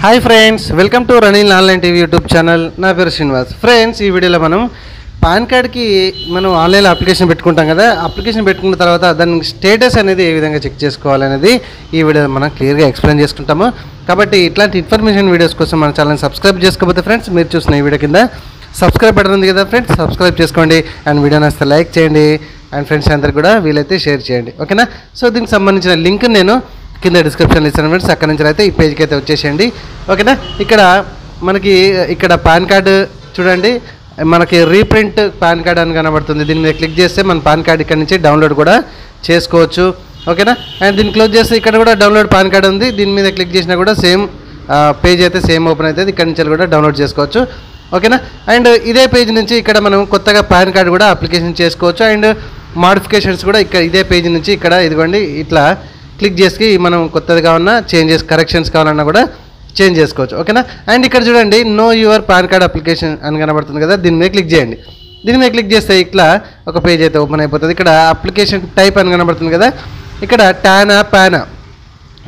Hi friends, welcome to Ranil online TV YouTube channel. నా పేరు Srinivas. Friends, ఈ వీడియోలో మనం పాన్ కార్డ్కి మనం ఆన్లైన్లో అప్లికేషన్ పెట్టుకుంటాం కదా. అప్లికేషన్ పెట్టుకున్న తర్వాత దాని స్టేటస్ అనేది ఏ విధంగా చెక్ చేసుకోవాలనేది ఈ వీడియో మనం క్లియర్గా ఎక్స్ప్లెయిన్ చేసుకుంటాము. కాబట్టి ఇట్లాంటి ఇన్ఫర్మేషన్ వీడియోస్ కోసం మన ఛానల్ సబ్స్క్రైబ్ చేసుకోకపోతే ఫ్రెండ్స్, మీరు చూసిన ఈ వీడియో కింద సబ్స్క్రైబ్ బటన్ ఉంది కదా ఫ్రెండ్స్, సబ్స్క్రైబ్ చేసుకోండి. అండ్ వీడియో నచ్చితే లైక్ చేయండి. అండ్ ఫ్రెండ్స్ అందరికి కూడా వీలైతే షేర్ చేయండి, ఓకేనా. సో దీనికి సంబంధించిన లింక్ నేను కింద డిస్క్రిప్షన్లో ఇస్తాను ఫ్రెండ్స్. అక్కడ నుంచి అయితే ఈ పేజ్కి అయితే వచ్చేసేయండి, ఓకేనా. ఇక్కడ పాన్ కార్డు చూడండి, మనకి రీప్రింట్ పాన్ కార్డ్ అని కనబడుతుంది. దీని మీద క్లిక్ చేస్తే మన పాన్ కార్డ్ ఇక్కడ నుంచి డౌన్లోడ్ కూడా చేసుకోవచ్చు, ఓకేనా. అండ్ దీన్ని క్లోజ్ చేస్తే ఇక్కడ కూడా డౌన్లోడ్ పాన్ కార్డ్ ఉంది. దీని మీద క్లిక్ చేసినా కూడా సేమ్ పేజ్ అయితే సేమ్ ఓపెన్ అవుతుంది. ఇక్కడ నుంచి కూడా డౌన్లోడ్ చేసుకోవచ్చు, ఓకేనా. అండ్ ఇదే పేజ్ నుంచి ఇక్కడ మనం కొత్తగా పాన్ కార్డ్ కూడా అప్లికేషన్ చేసుకోవచ్చు. అండ్ మాడిఫికేషన్స్ కూడా ఇక్కడ ఇదే పేజ్ నుంచి ఇక్కడ ఇదిగోండి ఇట్లా క్లిక్ చేసి మనం కొత్తదిగా ఉన్న చేంజెస్ కరెక్షన్స్ కావాలన్నా కూడా చేంజ్ చేసుకోవచ్చు, ఓకేనా. అండ్ ఇక్కడ చూడండి know your PAN card application అని కనబడుతుంది కదా, దీని మీద క్లిక్ చేయండి. దీని మీద క్లిక్ చేస్తే ఇట్లా ఒక పేజ్ అయితే ఓపెన్ అయిపోతుంది. ఇక్కడ అప్లికేషన్ టైప్ అని కనబడుతుంది కదా, ఇక్కడ టానా పానా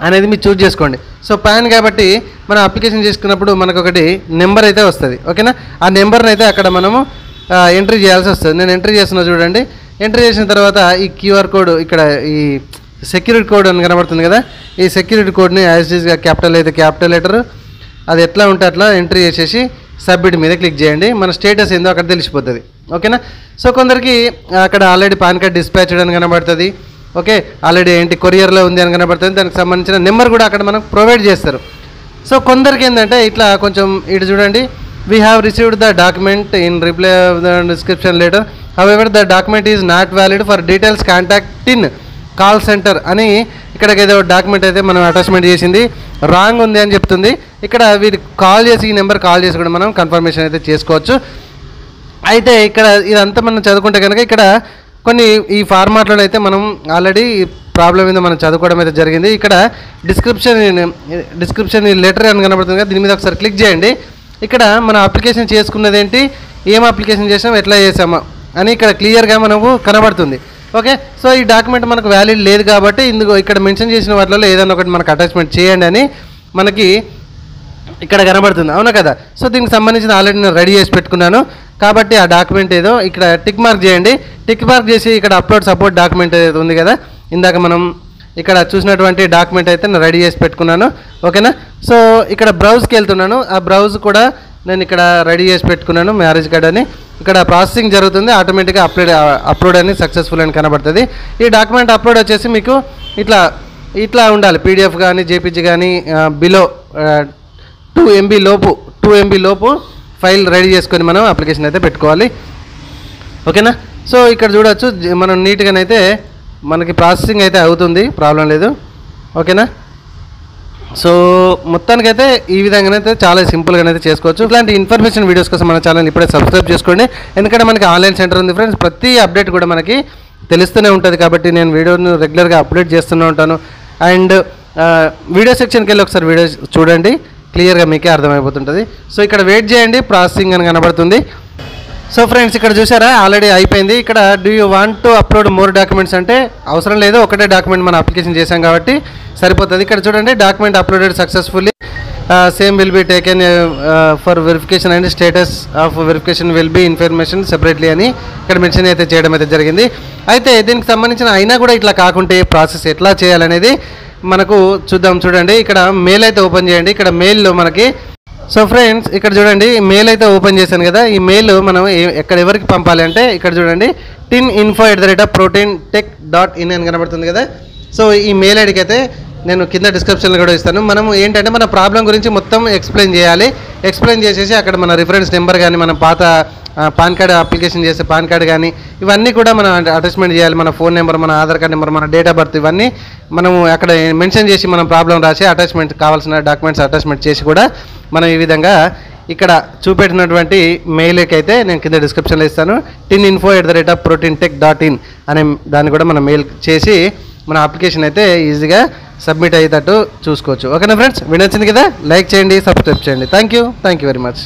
అనేది మీరు చూజ్ చేసుకోండి. సో పాన్ కాబట్టి మనం అప్లికేషన్ చేసుకున్నప్పుడు మనకు ఒకటి నెంబర్ అయితే వస్తుంది, ఓకేనా. ఆ నెంబర్ని అయితే అక్కడ మనము ఎంట్రీ చేయాల్సి వస్తుంది. నేను ఎంట్రీ చేస్తున్నా చూడండి. ఎంట్రీ చేసిన తర్వాత ఈ క్యూఆర్ కోడ్ ఇక్కడ ఈ సెక్యూరిటీ కోడ్ అని కనబడుతుంది కదా, ఈ సెక్యూరిటీ కోడ్ని యాజ్ ఈజ్గా క్యాపిటల్ అయితే క్యాపిటల్ లెటర్ అది ఎట్లా ఉంటే అట్లా ఎంట్రీ చేసేసి సబ్మిట్ మీద క్లిక్ చేయండి. మన స్టేటస్ ఏందో అక్కడ తెలిసిపోతుంది, ఓకేనా. సో కొందరికి అక్కడ ఆల్రెడీ పాన్ కార్డ్ డిస్పాచ్డ్ అని కనబడుతుంది, ఓకే. ఆల్రెడీ ఏంటి కొరియర్లో ఉంది అని కనబడుతుంది. దానికి సంబంధించిన నెంబర్ కూడా అక్కడ మనకు ప్రొవైడ్ చేస్తారు. సో కొందరికి ఏంటంటే ఇట్లా కొంచెం ఇటు చూడండి, we have received the document in reply of the description letter however the document is not valid for details contact in call centre అని ఇక్కడికి ఏదో డాక్యుమెంట్ అయితే మనం అటాచ్మెంట్ చేసింది రాంగ్ ఉంది అని చెప్తుంది. ఇక్కడ వీరికి కాల్ చేసి ఈ నెంబర్ కాల్ చేసి కూడా మనం కన్ఫర్మేషన్ అయితే చేసుకోవచ్చు. అయితే ఇక్కడ ఇదంతా మనం చదువుకుంటే కనుక ఇక్కడ కొన్ని ఈ ఫార్మాట్లో అయితే మనం ఆల్రెడీ ప్రాబ్లం ఏదో మనం చదువుకోవడం అయితే జరిగింది. ఇక్కడ డిస్క్రిప్షన్ లెటర్ అని కనబడుతుంది కదా, దీని మీద ఒకసారి క్లిక్ చేయండి. ఇక్కడ మన అప్లికేషన్ చేసుకున్నది ఏంటి, ఏం అప్లికేషన్ చేసాం, ఎట్లా చేసామా అని ఇక్కడ క్లియర్గా మనకు కనబడుతుంది, ఓకే. సో ఈ డాక్యుమెంట్ మనకు వ్యాలిడ్ లేదు కాబట్టి ఇందుకు ఇక్కడ మెన్షన్ చేసిన వాటిలో ఏదైనా ఒకటి మనకు అటాచ్మెంట్ చేయండి అని మనకి ఇక్కడ కనబడుతుంది, అవునా కదా. సో దీనికి సంబంధించిన ఆల్రెడీ నేను రెడీ చేసి పెట్టుకున్నాను కాబట్టి ఆ డాక్యుమెంట్ ఏదో ఇక్కడ టిక్ మార్క్ చేయండి. టిక్ మార్క్ చేసి ఇక్కడ అప్లోడ్ సపోర్ట్ డాక్యుమెంట్ ఏదో ఉంది కదా, ఇందాక మనం ఇక్కడ చూసినటువంటి డాక్యుమెంట్ అయితే నేను రెడీ చేసి పెట్టుకున్నాను, ఓకేనా. సో ఇక్కడ బ్రౌజ్కి వెళ్తున్నాను. ఆ బ్రౌజ్ కూడా నేను ఇక్కడ రెడీ చేసి పెట్టుకున్నాను, మ్యారేజ్ కార్డ్ అని. ఇక్కడ ప్రాసెసింగ్ జరుగుతుంది, ఆటోమేటిక్గా అప్లోడ్ అని సక్సెస్ఫుల్ అని కనబడుతుంది. ఈ డాక్యుమెంట్ అప్లోడ్ వచ్చేసి మీకు ఇట్లా ఉండాలి, పీడిఎఫ్ కానీ జేపీజీ కానీ బిలో 2 MB లోపు ఫైల్ రెడీ చేసుకొని మనం అప్లికేషన్ అయితే పెట్టుకోవాలి, ఓకేనా. సో ఇక్కడ చూడవచ్చు మనం నీట్గానైతే మనకి ప్రాసెసింగ్ అయితే అవుతుంది, ప్రాబ్లం లేదు, ఓకేనా. సో మొత్తానికైతే ఈ విధంగానైతే చాలా సింపుల్గానైతే చేసుకోవచ్చు. ఇట్లాంటి ఇన్ఫర్మేషన్ వీడియోస్ కోసం మన ఛానల్ ఇప్పుడే సబ్స్క్రైబ్ చేసుకోండి. ఎందుకంటే మనకి ఆన్లైన్ సెంటర్ ఉంది ఫ్రెండ్స్, ప్రతి అప్డేట్ కూడా మనకి తెలుస్తూనే ఉంటుంది కాబట్టి నేను వీడియోను రెగ్యులర్గా అప్డేట్ చేస్తూనే ఉంటాను. అండ్ వీడియో సెక్షన్కి వెళ్ళి ఒకసారి వీడియో చూడండి, క్లియర్గా మీకే అర్థమైపోతుంటుంది. సో ఇక్కడ వెయిట్ చేయండి, ప్రాసెసింగ్ అని కనబడుతుంది. సో ఫ్రెండ్స్ ఇక్కడ చూసారా ఆల్రెడీ అయిపోయింది. ఇక్కడ do you want to upload more documents అంటే అవసరం లేదు, ఒకటే డాక్యుమెంట్ మనం అప్లికేషన్ చేసాం కాబట్టి సరిపోతుంది. ఇక్కడ చూడండి document uploaded successfully, same will be taken for verification and status of verification will be information separately అని ఇక్కడ మెన్షన్ అయితే చేయడం అయితే జరిగింది. అయితే దీనికి సంబంధించిన అయినా కూడా ఇట్లా కాకుంటే ప్రాసెస్ ఎట్లా చేయాలనేది మనకు చూద్దాం. చూడండి ఇక్కడ మెయిల్ అయితే ఓపెన్ చేయండి. ఇక్కడ మెయిల్లో మనకి సో ఫ్రెండ్స్ ఇక్కడ చూడండి మెయిల్ అయితే ఓపెన్ చేశాను కదా, ఈ మెయిల్ మనం ఎక్కడ ఎవరికి పంపాలి అంటే ఇక్కడ చూడండి tininfo@proteintech.in అని కనబడుతుంది కదా. సో ఈ మెయిల్ ఐడికి అయితే నేను కింద డిస్క్రిప్షన్లో కూడా ఇస్తాను. మనం ఏంటంటే మన ప్రాబ్లం గురించి మొత్తం ఎక్స్ప్లెయిన్ చేయాలి. ఎక్స్ప్లెయిన్ చేసేసి అక్కడ మన రిఫరెన్స్ నెంబర్ కానీ మన పాత పాన్ కార్డ్ అప్లికేషన్ చేసే పాన్ కార్డ్ కానీ ఇవన్నీ కూడా మనం అటాచ్మెంట్ చేయాలి. మన ఫోన్ నెంబర్, మన ఆధార్ కార్డ్ నెంబర్, మన డేట్ ఆఫ్ బర్త్ ఇవన్నీ మనము అక్కడ మెన్షన్ చేసి మనం ప్రాబ్లం రాసి అటాచ్మెంట్ కావాల్సిన డాక్యుమెంట్స్ అటాచ్మెంట్ చేసి కూడా మనం ఈ విధంగా ఇక్కడ చూపెట్టినటువంటి మెయిల్కి అయితే నేను కింద డిస్క్రిప్షన్లో ఇస్తాను. tininfo@proteintech.in అనే దాన్ని కూడా మనం మెయిల్ చేసి మన అప్లికేషన్ అయితే ఈజీగా సబ్మిట్ అయ్యేటట్టు చూసుకోవచ్చు, ఓకేనా ఫ్రెండ్స్. వీడియో నచ్చింది కదా, లైక్ చేయండి, సబ్స్క్రైబ్ చేయండి. Thank you very much.